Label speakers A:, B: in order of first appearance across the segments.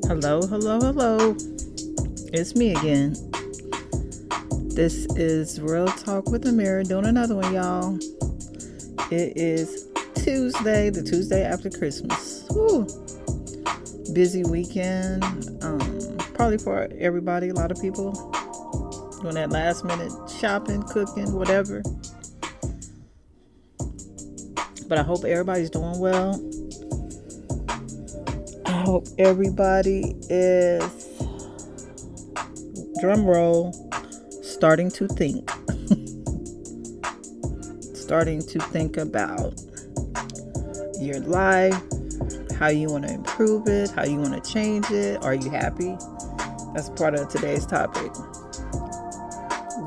A: Hello, hello, hello. It's me again. This is Real Talk with AMIRI, doing another one, y'all. It is Tuesday, the Tuesday after Christmas. Woo. Busy weekend. Probably for everybody, a lot of people doing that last minute shopping, cooking, whatever. But I hope everybody's doing well. I hope everybody is, drum roll, starting to think. Starting to think about your life, how you want to improve it, how you want to change it. Are you happy? That's part of today's topic.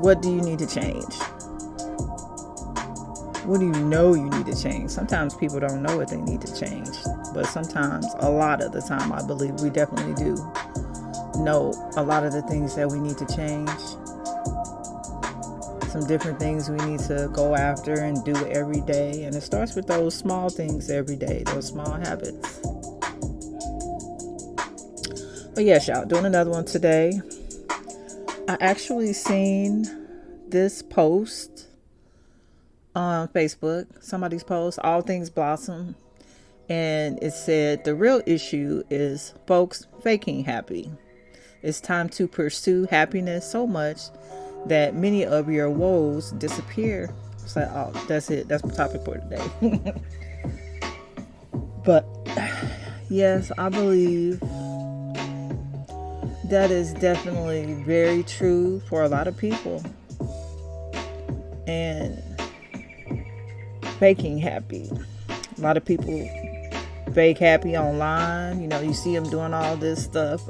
A: What do you need to change? What do you know you need to change? Sometimes people don't know what they need to change, but sometimes, a lot of the time, I believe we definitely do know a lot of the things that we need to change. Some different things we need to go after and do every day, and it starts with those small things every day, those small habits. But yes, y'all, doing another one today. I actually seen this post on Facebook, somebody's post, All Things Blossom, and it said the real issue is folks faking happy. It's time to pursue happiness so much that many of your woes disappear. It's like, oh, that's it. That's my topic for today. But yes, I believe that is definitely very true for a lot of people. And faking happy. A lot of people fake happy online. You know, you see them doing all this stuff,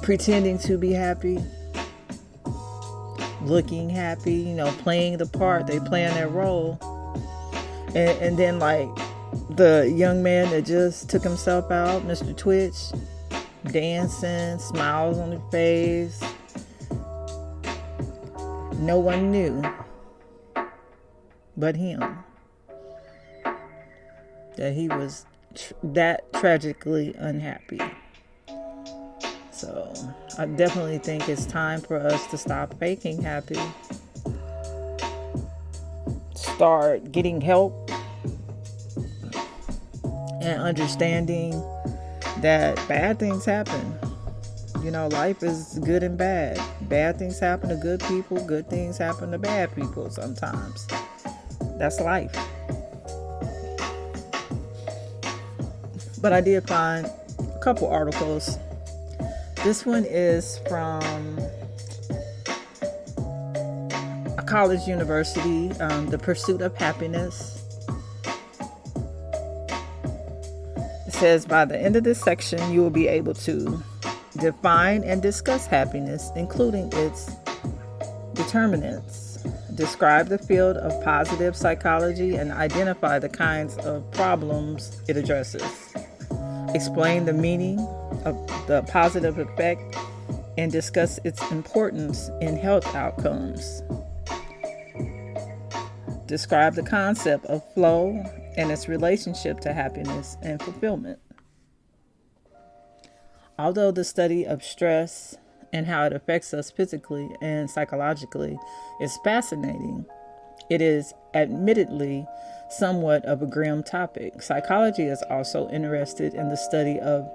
A: pretending to be happy, looking happy, you know, playing the part. They playing their role. And then like the young man that just took himself out, Mr. Twitch, dancing, smiles on his face. No one knew but him that he was that tragically unhappy. So I definitely think it's time for us to stop faking happy, start getting help, and understanding that bad things happen. You know, life is good and bad. Bad things happen to good people, good things happen to bad people sometimes. That's life. But I did find a couple articles. This one is from a college university, The Pursuit of Happiness. It says, by the end of this section, you will be able to define and discuss happiness, including its determinants. Describe the field of positive psychology and identify the kinds of problems it addresses. Explain the meaning of the positive effect and discuss its importance in health outcomes. Describe the concept of flow and its relationship to happiness and fulfillment. Although the study of stress and how it affects us physically and psychologically is fascinating, it is admittedly somewhat of a grim topic. Psychology is also interested in the study of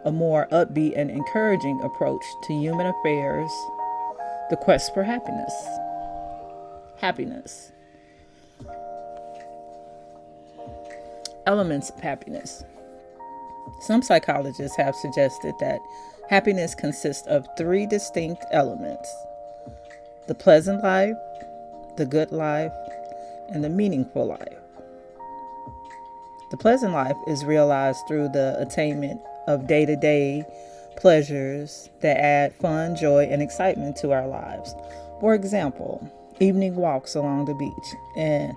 A: a more upbeat and encouraging approach to human affairs, the quest for happiness. Happiness. Elements of happiness. Some psychologists have suggested that happiness consists of three distinct elements: the pleasant life, the good life, and the meaningful life. The pleasant life is realized through the attainment of day-to-day pleasures that add fun, joy, and excitement to our lives. For example, evening walks along the beach and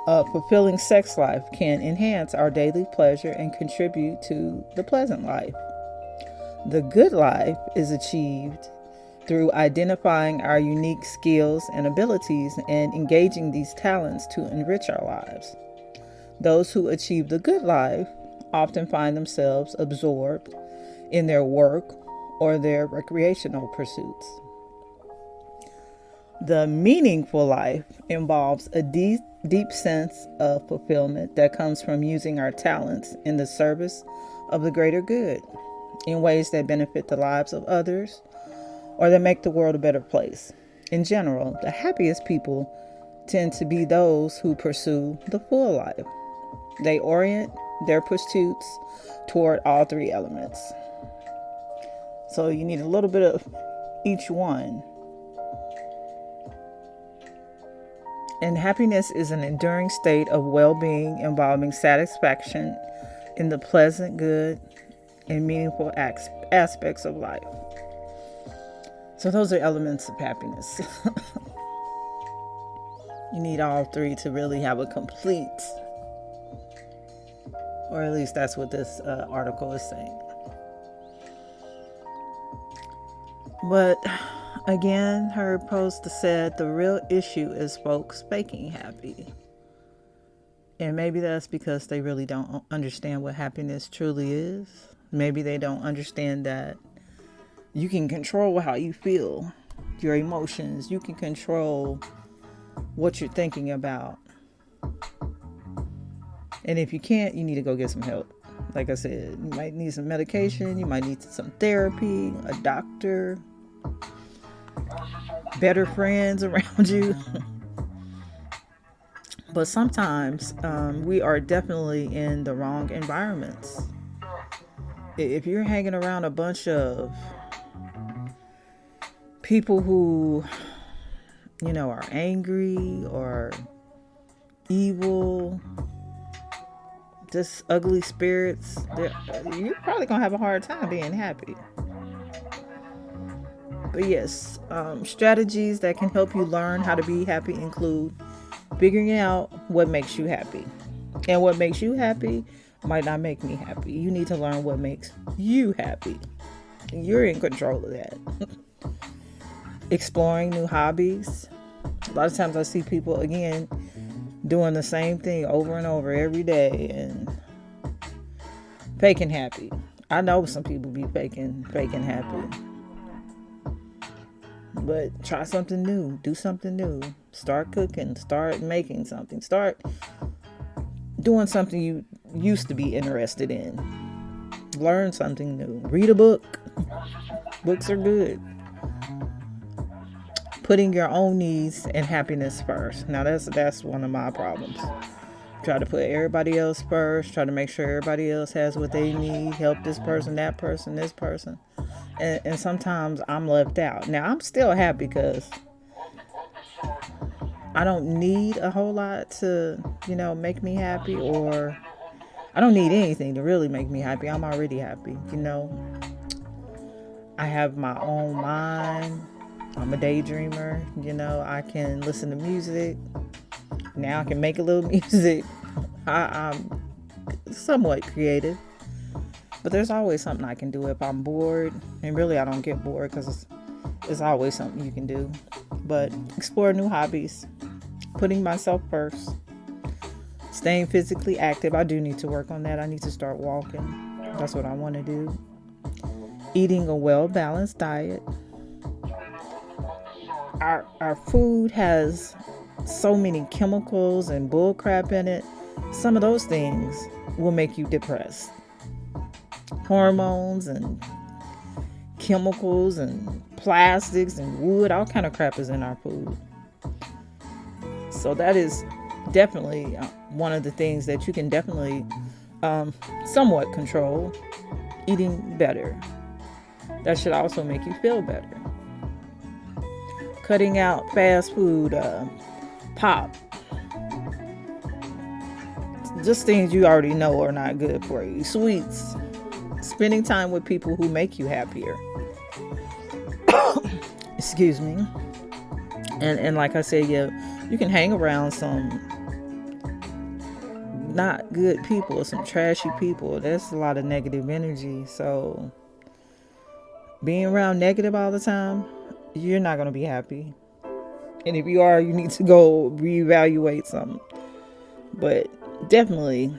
A: a fulfilling sex life can enhance our daily pleasure and contribute to the pleasant life. The good life is achieved through identifying our unique skills and abilities and engaging these talents to enrich our lives. Those who achieve the good life often find themselves absorbed in their work or their recreational pursuits. The meaningful life involves a deep sense of fulfillment that comes from using our talents in the service of the greater good in ways that benefit the lives of others or that make the world a better place. In general, the happiest people tend to be those who pursue the full life. They orient their pursuits toward all three elements. So you need a little bit of each one. And happiness is an enduring state of well-being involving satisfaction in the pleasant, good, and meaningful aspects of life. So those are elements of happiness. You need all three to really have a complete, or at least that's what this article is saying. But again, her post said the real issue is folks faking happy. And maybe that's because they really don't understand what happiness truly is. Maybe they don't understand that you can control how you feel, your emotions. You can control what you're thinking about. And if you can't, you need to go get some help. Like I said, you might need some medication. You might need some therapy, a doctor, better friends around you. But sometimes we are definitely in the wrong environments. If you're hanging around a bunch of people who, are angry or evil, just ugly spirits, you're probably going to have a hard time being happy. But yes, strategies that can help you learn how to be happy include figuring out what makes you happy. And what makes you happy might not make me happy. You need to learn what makes you happy. You're in control of that. Exploring new hobbies. A lot of times I see people, again, doing the same thing over and over every day and faking happy. I know some people be faking happy. But try something new. Do something new. Start cooking. Start making something. Start doing something you used to be interested in. Learn something new. Read a book. Books are good. Putting your own needs and happiness first. Now that's one of my problems. Try to put everybody else first. Try to make sure everybody else has what they need. Help this person, that person, this person. And sometimes I'm left out. Now I'm still happy because I don't need a whole lot to, make me happy, or I don't need anything to really make me happy. I'm already happy, I have my own mind. I'm a daydreamer, I can listen to music. Now I can make a little music. I'm somewhat creative. But there's always something I can do if I'm bored. And really, I don't get bored because it's always something you can do. But explore new hobbies. Putting myself first. Staying physically active. I do need to work on that. I need to start walking. That's what I want to do. Eating a well-balanced diet. Our food has so many chemicals and bull crap in it. Some of those things will make you depressed. Hormones and chemicals and plastics and wood, all kind of crap is in our food. So that is definitely one of the things that you can definitely somewhat control. Eating better. That should also make you feel better. Cutting out fast food, pop. Just things you already know are not good for you. Sweets. Spending time with people who make you happier. Excuse me. And like I said, you can hang around some not good people, some trashy people. There's a lot of negative energy. So being around negative all the time, you're not going to be happy. And if you are, you need to go reevaluate something. But definitely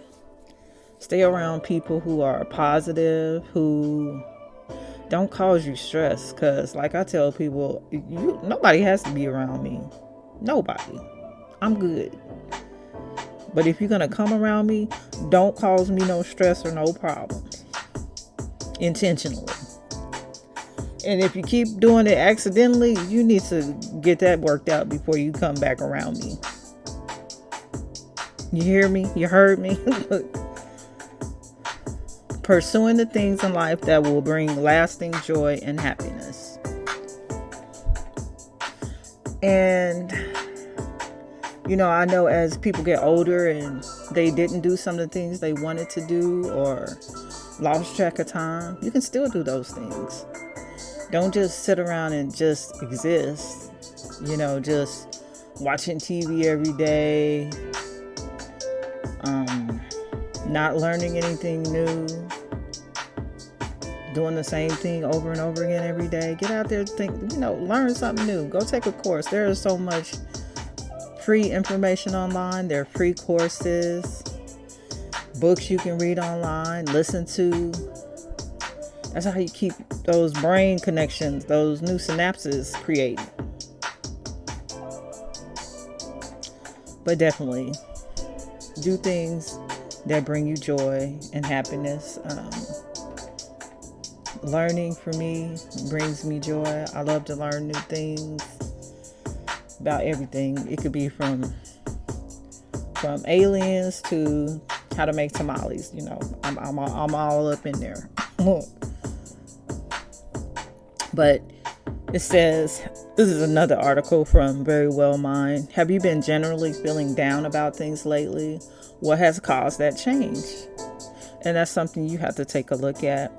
A: Stay around people who are positive, who don't cause you stress. Because like I tell people, nobody has to be around me. Nobody. I'm good. But if you're going to come around me, don't cause me no stress or no problems. Intentionally. And if you keep doing it accidentally, you need to get that worked out before you come back around me. You hear me? You heard me? Pursuing the things in life that will bring lasting joy and happiness. And, I know as people get older and they didn't do some of the things they wanted to do or lost track of time, you can still do those things. Don't just sit around and just exist, just watching TV every day, not learning anything new, doing the same thing over and over again every day. Get out there, learn something new. Go take a course. There is so much free information online. There are free courses, books you can read online, listen to. That's how you keep those brain connections, those new synapses created. But definitely do things that bring you joy and happiness. Learning for me brings me joy. I love to learn new things about everything. It could be from aliens to how to make tamales. I'm all up in there. But it says, this is another article from Very Well Mind. Have you been generally feeling down about things lately? What has caused that change? And that's something you have to take a look at.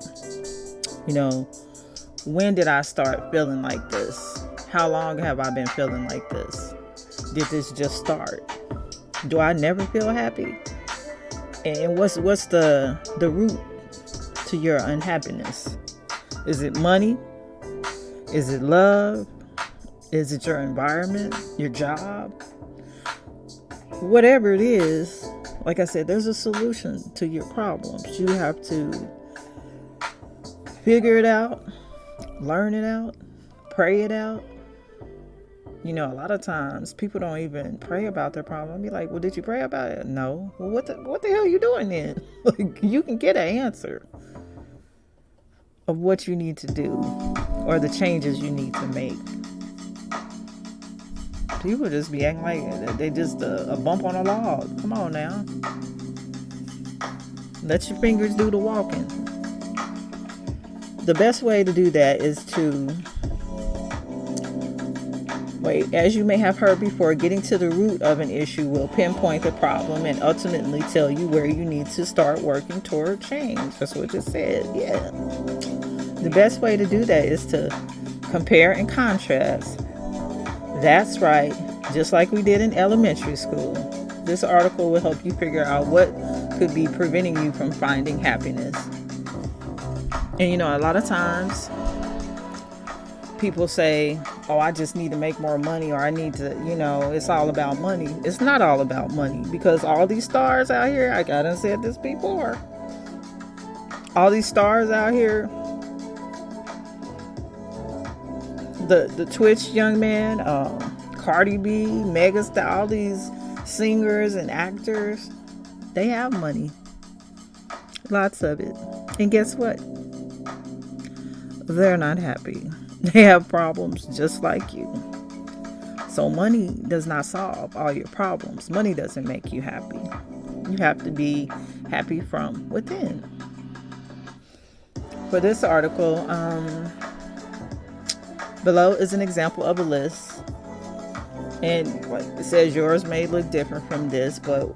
A: When did I start feeling like this? How long have I been feeling like this? Did this just start? Do I never feel happy? And what's the root to your unhappiness? Is it money? Is it love? Is it your environment? Your job? Whatever it is, like I said, there's a solution to your problems. You have to figure it out, learn it out, pray it out. A lot of times people don't even pray about their problem. I'll be like, well, did you pray about it? No. Well, what the hell are you doing then? You can get an answer of what you need to do or the changes you need to make. People just be acting like they just a bump on a log. Come on now. Let your fingers do the walking. The best way to do that is to wait. As you may have heard before, getting to the root of an issue will pinpoint the problem and ultimately tell you where you need to start working toward change. That's what it said. Yeah. The best way to do that is to compare and contrast. That's right. Just like we did in elementary school. This article will help you figure out what could be preventing you from finding happiness. And a lot of times people say, oh, I just need to make more money, or I need to, it's all about money. It's not all about money, because all these stars out here, I done said this before, all these stars out here, the Twitch young man, Cardi B, Megastar, all these singers and actors, they have money. Lots of it. And guess what? They're not happy. They have problems just like you. So money does not solve all your problems. Money doesn't make you happy. You have to be happy from within. For this article, below is an example of a list. And it says yours may look different from this, but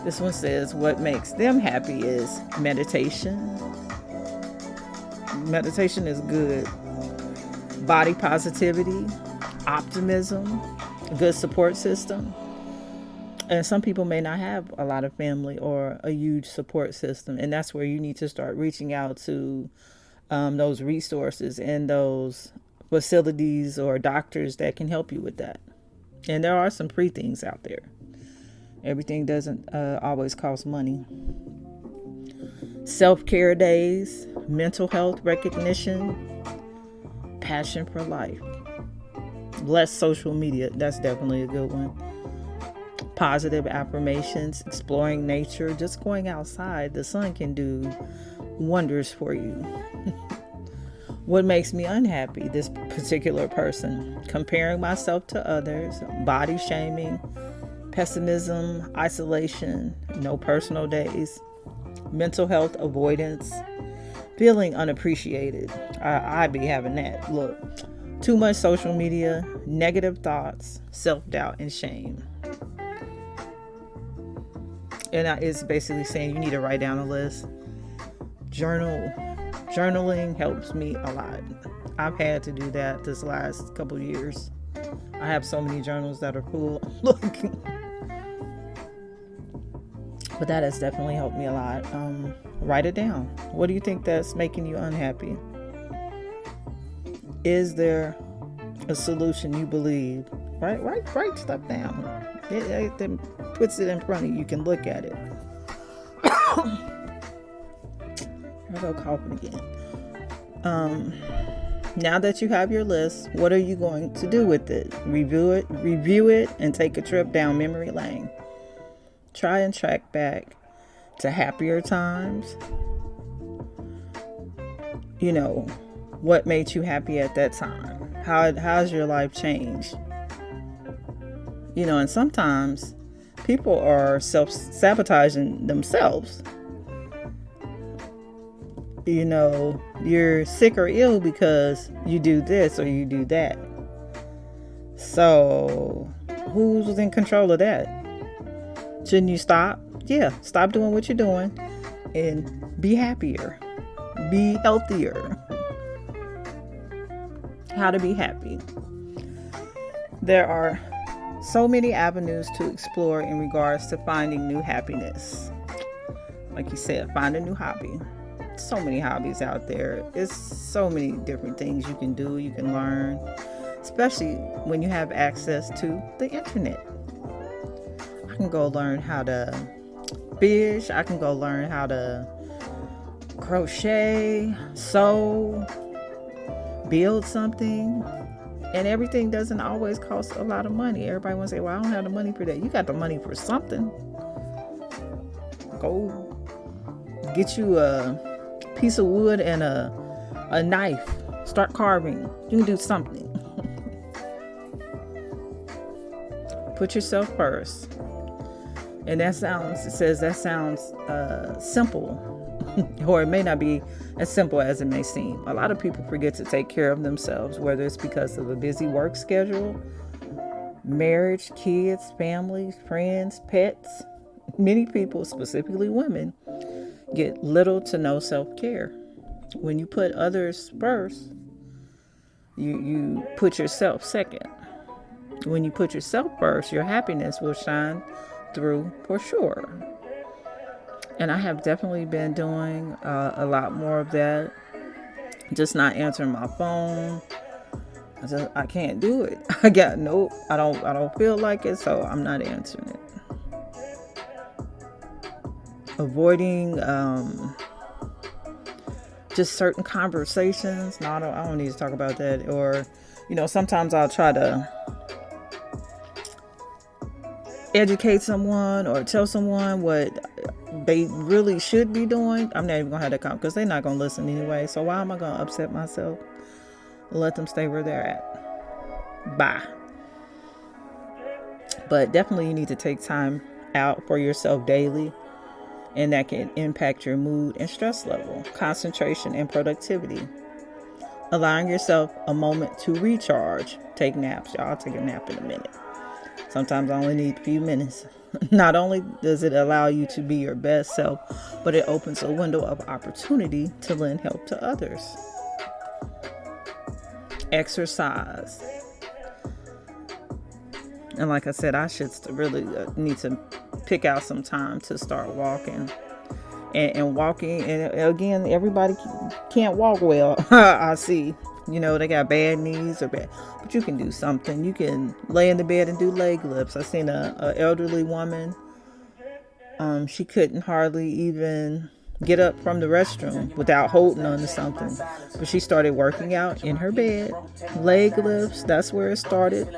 A: this one says what makes them happy is meditation. Meditation is good. Body positivity, optimism, good support system. And some people may not have a lot of family or a huge support system. And that's where you need to start reaching out to those resources and those facilities or doctors that can help you with that. And there are some free things out there. Everything doesn't always cost money. self-care days, mental health recognition, passion for life. Less social media, that's definitely a good one. Positive affirmations, exploring nature, just going outside. The sun can do wonders for you. What makes me unhappy? This particular person. Comparing myself to others, body shaming, pessimism, isolation, no personal days, mental health avoidance, feeling unappreciated. I be having that. Look, too much social media, negative thoughts, self-doubt, and shame. And it's basically saying you need to write down a list. Journaling helps me a lot. I've had to do that this last couple of years. I have so many journals that are full. Look. But that has definitely helped me a lot. Write it down. What do you think that's making you unhappy? Is there a solution you believe? Write stuff down. It puts it in front of you. You can look at it. I'll go coughing again. Now that you have your list, what are you going to do with it? Review it, and take a trip down memory lane. Try and track back to happier times. You know, what made you happy at that time? How's your life changed? You know, and sometimes people are self-sabotaging themselves. You know, you're sick or ill because you do this or you do that. So, who's in control of that? Shouldn't you stop? Yeah, stop doing what you're doing and be happier. Be healthier. How to be happy. There are so many avenues to explore in regards to finding new happiness. Like you said, find a new hobby. So many hobbies out there. It's so many different things you can do, you can learn, especially when you have access to the internet. I can go learn how to fish. I can go learn how to crochet, sew, build something. And everything doesn't always cost a lot of money. Everybody wants to say, well, I don't have the money for that. You got the money for something. Go get you a piece of wood and a knife. Start carving. You can do something. Put yourself first. And that sounds simple. Or it may not be as simple as it may seem. A lot of people forget to take care of themselves, whether it's because of a busy work schedule, marriage, kids, families, friends, pets. Many people, specifically women, get little to no self-care. When you put others first, you put yourself second. When you put yourself first, your happiness will shine through for sure. And I have definitely been doing a lot more of that. Just not answering my phone. I can't do it. I don't feel like it, so I'm not answering it. Avoiding just certain conversations. No, I don't need to talk about that. Or, you know, sometimes I'll try to educate someone or tell someone what they really should be doing. I'm not even gonna have that comment because they're not gonna listen anyway. So why am I gonna upset myself? Let them stay where they're at. Bye. But definitely you need to take time out for yourself daily, and that can impact your mood and stress level, concentration and productivity. Allowing yourself a moment to recharge. Take naps. Y'all, I'll take a nap in a minute. Sometimes I only need a few minutes. Not only does it allow you to be your best self, but it opens a window of opportunity to lend help to others. Exercise. And like I said, I should really need to pick out some time to start walking. And walking, and again, everybody can't walk well. I see. You know, they got bad knees or bad, but you can do something. You can lay in the bed and do leg lifts. I seen a elderly woman. She couldn't hardly even get up from the restroom without holding on to something. But she started working out in her bed. Leg lifts, that's where it started.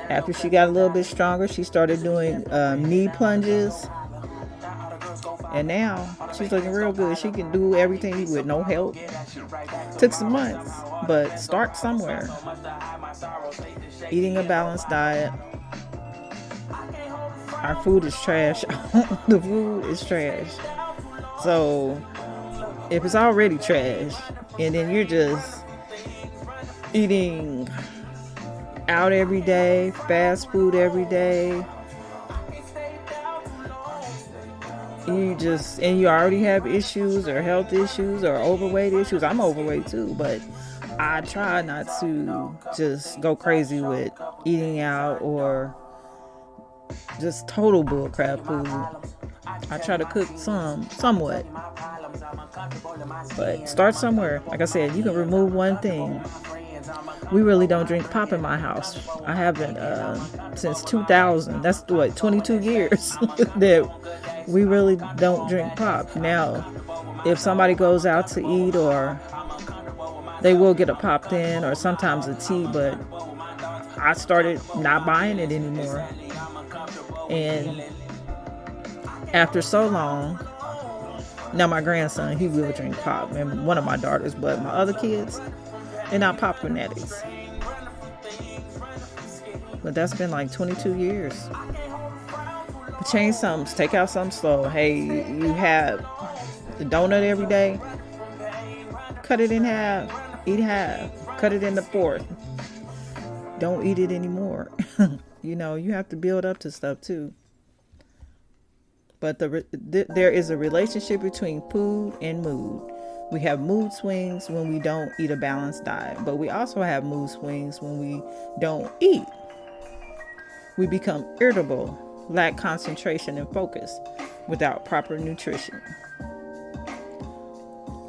A: After she got a little bit stronger, she started doing knee plunges. And now she's looking real good. She can do everything with no help. Took some months, but start somewhere. Eating a balanced diet. Our food is trash. The food is trash. So if it's already trash and then you're just eating out every day, fast food every day, you already have issues or health issues or overweight issues. I'm overweight too, but I try not to just go crazy with eating out or just total bullcrap food. I try to cook somewhat. But start somewhere. Like I said, you can remove one thing. We really don't drink pop in my house. I haven't since 2000. That's 22 years that we really don't drink pop. Now, if somebody goes out to eat, or they will get a pop then, or sometimes a tea, but I started not buying it anymore. And after so long, now my grandson, he will drink pop, and one of my daughters, but my other kids, they're not pop fanatics. But that's been like 22 years. But change something, take out something slow. Hey, you have the donut every day, cut it in half, eat half, cut it into fourth. Don't eat it anymore. You have to build up to stuff too. But there is a relationship between food and mood. We have mood swings when we don't eat a balanced diet, but we also have mood swings when we don't eat. We become irritable, lack concentration and focus without proper nutrition.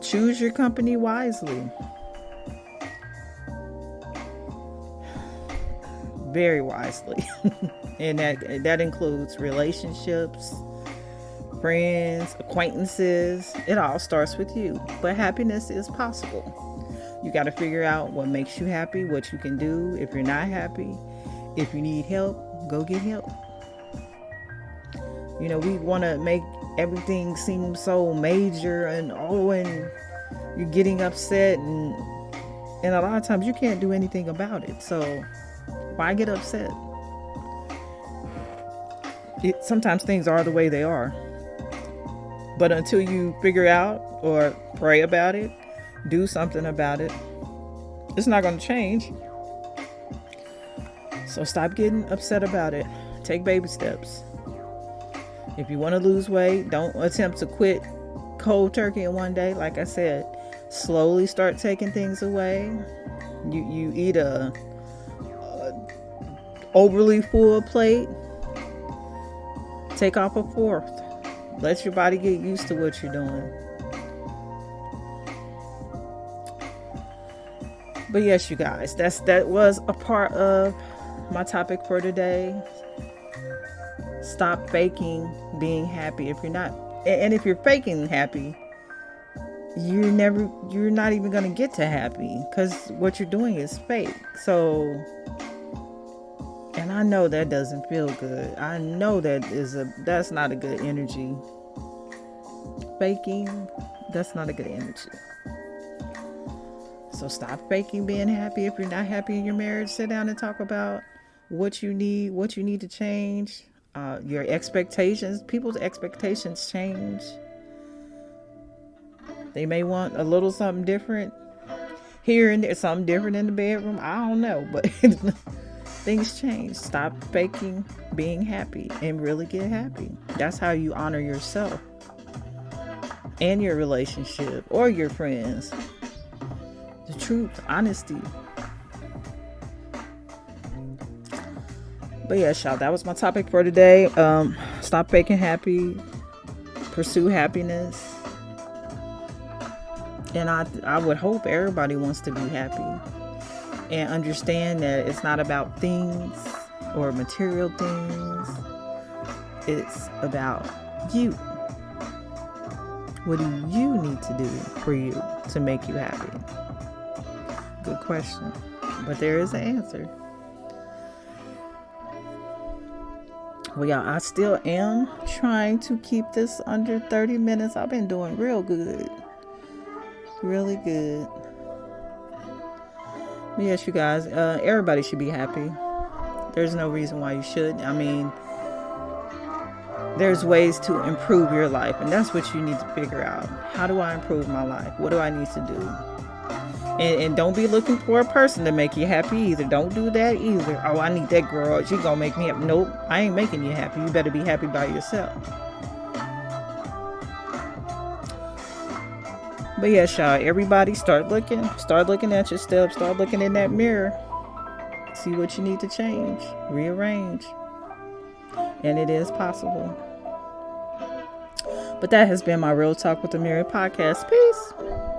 A: Choose your company wisely. Very wisely. And that includes relationships, friends, acquaintances. It all starts with you. But happiness is possible. You got to figure out what makes you happy, what you can do. If you're not happy, if you need help, go get help. We want to make everything seem so major and you're getting upset and a lot of times you can't do anything about it. So why get upset? Sometimes things are the way they are. But until you figure out or pray about it, do something about it, it's not going to change. So stop getting upset about it. Take baby steps. If you want to lose weight, don't attempt to quit cold turkey in one day. Like I said, slowly start taking things away. You eat a overly full plate, take off a fourth. Let your body get used to what you're doing. But yes, you guys, that was a part of my topic for today. Stop faking being happy. If you're not, and if you're faking happy, you're not even going to get to happy, because what you're doing is fake. So, and I know that doesn't feel good. I know that's not a good energy. Faking, that's not a good energy. So stop faking being happy. If you're not happy in your marriage, sit down and talk about what you need to change. Your expectations, people's expectations change. They may want a little something different here and there, something different in the bedroom. I don't know, but things change. Stop faking being happy and really get happy. That's how you honor yourself and your relationship or your friends. The truth, honesty. But yeah, y'all, that was my topic for today. Stop faking happy. Pursue happiness. And I would hope everybody wants to be happy. And understand that it's not about things or material things. It's about you. What do you need to do for you to make you happy? Good question. But there is an answer. Well, y'all, I still am trying to keep this under 30 minutes. I've been doing real good. Really good. But yes, you guys, everybody should be happy. There's no reason why you should. I mean, there's ways to improve your life, and that's what you need to figure out. How do I improve my life? What do I need to do? And don't be looking for a person to make you happy either. Don't do that either. Oh, I need that girl. She gonna make me happy. Nope, I ain't making you happy. You better be happy by yourself. But yes, y'all, everybody start looking at your steps. Start looking in that mirror. See what you need to change, rearrange. And it is possible. But that has been my Real Talk with AMIRI podcast. Peace.